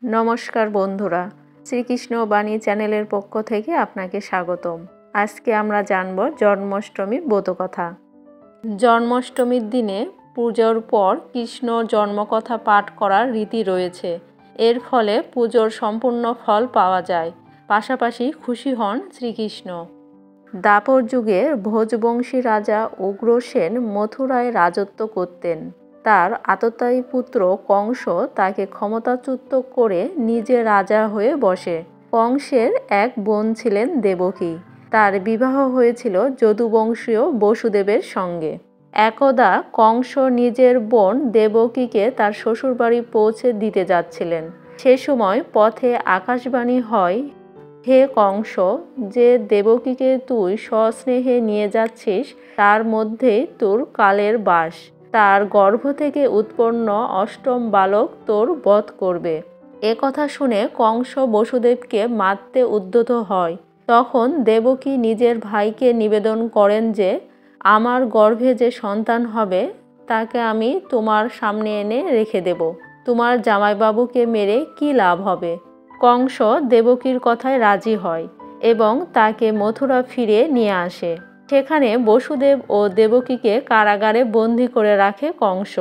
নমস্কার বন্ধুরা, শ্রীকৃষ্ণ বাণী চ্যানেলের পক্ষ থেকে আপনাকে স্বাগতম। আজকে আমরা জানব জন্মাষ্টমীর ব্রতকথা। জন্মাষ্টমীর দিনে পুজোর পর কৃষ্ণ জন্মকথা পাঠ করার রীতি রয়েছে। এর ফলে পুজোর সম্পূর্ণ ফল পাওয়া যায়, পাশাপাশি খুশি হন শ্রীকৃষ্ণ। দ্বাপর যুগে ভোজবংশী রাজা উগ্রসেন মথুরায় রাজত্ব করতেন। তার আততায়ী পুত্র কংস তাকে ক্ষমতাচ্যুত করে নিজে রাজা হয়ে বসে। কংসের এক বোন ছিলেন দেবকী। তার বিবাহ হয়েছিল যদুবংশীয় বসুদেবের সঙ্গে। একদা কংস নিজের বোন দেবকীকে তার শ্বশুরবাড়ি পৌঁছে দিতে যাচ্ছিলেন। সে সময় পথে আকাশবাণী হয়, হে কংস, যে দেবকীকে তুই সস্নেহে নিয়ে যাচ্ছিস তার মধ্যেই তোর কালের বাস। তার গর্ভ থেকে উৎপন্ন অষ্টম বালক তোর বধ করবে। এ কথা শুনে কংস বসুদেবকে মারতে উদ্যত হয়। তখন দেবকী নিজের ভাইকে নিবেদন করেন যে, আমার গর্ভে যে সন্তান হবে তাকে আমি তোমার সামনে এনে রেখে দেব। তোমার জামাইবাবুকে মেরে কি লাভ হবে? কংস দেবকীর কথায় রাজি হয় এবং তাকে মথুরা ফিরে নিয়ে আসে। সেখানে বসুদেব ও দেবকীকে কারাগারে বন্দী করে রাখে কংস।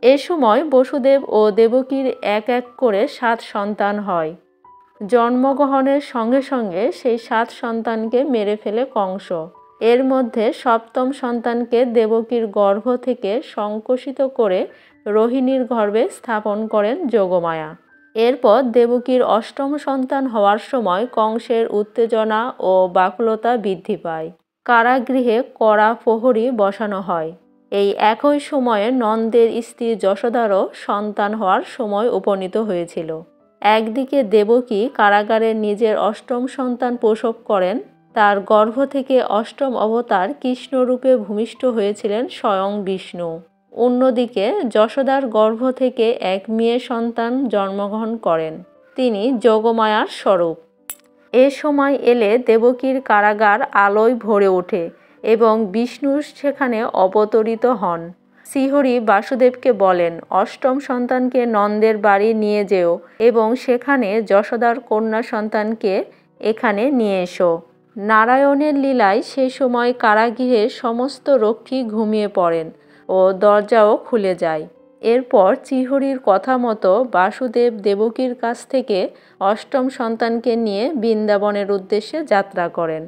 এ সময় বসুদেব ও দেবকীর এক এক করে 7 সন্তান হয়। জন্মগ্রহণের সঙ্গে সঙ্গে সেই 7 সন্তানকে মেরে ফেলে কংস। এর মধ্যে সপ্তম সন্তানকে দেবকীর গর্ভ থেকে সংকোচিত করে রোহিণীর গর্ভে স্থাপন করেন যোগমায়া। এরপর দেবকীর অষ্টম সন্তান হওয়ার সময় কংসের উত্তেজনা ও ব্যাকুলতা বৃদ্ধি পায়। কারাগৃহে কড়া প্রহরী বসানো হয়। এই একই সময়ে নন্দের স্ত্রী যশোদারও সন্তান হওয়ার সময় উপনীত হয়েছিল। একদিকে দেবকী কারাগারে নিজের অষ্টম সন্তান প্রসব করেন। তার গর্ভ থেকে অষ্টম অবতার কৃষ্ণরূপে ভূমিষ্ঠ হয়েছিলেন স্বয়ং বিষ্ণু। অন্যদিকে যশোদার গর্ভ থেকে এক মেয়ে সন্তান জন্মগ্রহণ করেন। তিনি যোগমায়ার স্বরূপ। এ সময় এলে দেবকীর কারাগার আলোয় ভরে ওঠে এবং বিষ্ণু সেখানে অবতরিত হন। শ্রীহরি বাসুদেবকে বলেন, অষ্টম সন্তানকে নন্দের বাড়ি নিয়ে যেও এবং সেখানে যশোদার কন্যা সন্তানকে এখানে নিয়ে এসো। নারায়ণের লীলায় সে সময় কারাগৃহের সমস্ত রক্ষী ঘুমিয়ে পড়েন ও দরজাও খুলে যায়। এরপর শ্রীহরির কথা মতো বাসুদেব দেবকীর কাছ থেকে অষ্টম সন্তানকে নিয়ে বৃন্দাবনের উদ্দেশ্যে যাত্রা করেন।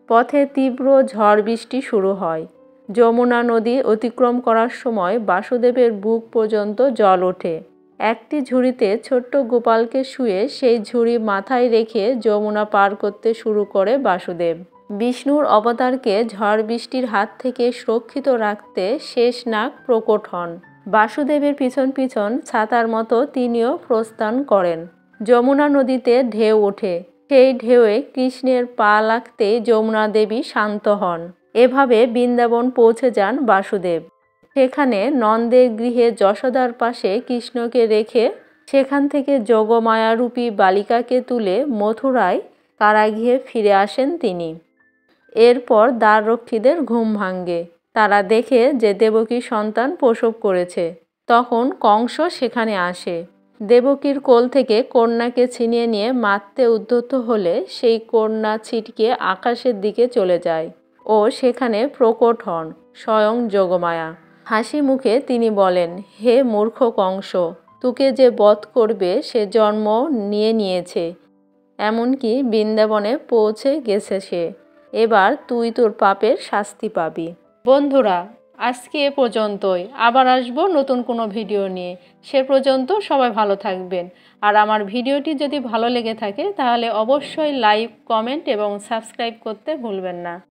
পথে তীব্র ঝড় বৃষ্টি শুরু হয়। যমুনা নদী অতিক্রম করার সময় বাসুদেবের বুক পর্যন্ত জল ওঠে। একটি ঝুড়িতে ছোট্ট গোপালকে শুয়ে সেই ঝুড়ি মাথায় রেখে যমুনা পার করতে শুরু করে বাসুদেব। বিষ্ণুর অবতারকে ঝড় বৃষ্টির হাত থেকে সুরক্ষিত রাখতে শেষনাগ প্রকট হন। বাসুদেবের পিছন পিছন ছাতার মতো তিনিও প্রস্থান করেন। যমুনা নদীতে ঢেউ ওঠে। সেই ঢেউয়ে কৃষ্ণের পা লাগতেই যমুনা দেবী শান্ত হন। এভাবে বৃন্দাবন পৌঁছে যান বাসুদেব। সেখানে নন্দের গৃহে যশোদার পাশে কৃষ্ণকে রেখে সেখান থেকে যোগমায়ারূপী বালিকাকে তুলে মথুরায় কারাগৃহে ফিরে আসেন তিনি। এরপর দ্বাররক্ষীদের ঘুম ভাঙে। তারা দেখে যে দেবকী সন্তান প্রসব করেছে। তখন কংস সেখানে আসে। দেবকীর কোল থেকে কন্যাকে ছিনিয়ে নিয়ে মারতে উদ্যত হলে সেই কন্যা ছিটকে আকাশের দিকে চলে যায় ও সেখানে প্রকট হন স্বয়ং যোগমায়া। হাসি মুখে তিনি বলেন, হে মূর্খ কংস, তোকে যে বধ করবে সে জন্ম নিয়েছে, এমনকি বৃন্দাবনে পৌঁছে গেছে সে। এবার তুই তোর পাপের শাস্তি পাবি। বন্ধুরা, আজকে এ পর্যন্তই। আবার আসবো নতুন কোনো ভিডিও নিয়ে। সে পর্যন্ত সবাই ভালো থাকবেন। আর আমার ভিডিওটি যদি ভালো লেগে থাকে তাহলে অবশ্যই লাইক, কমেন্ট এবং সাবস্ক্রাইব করতে ভুলবেন না।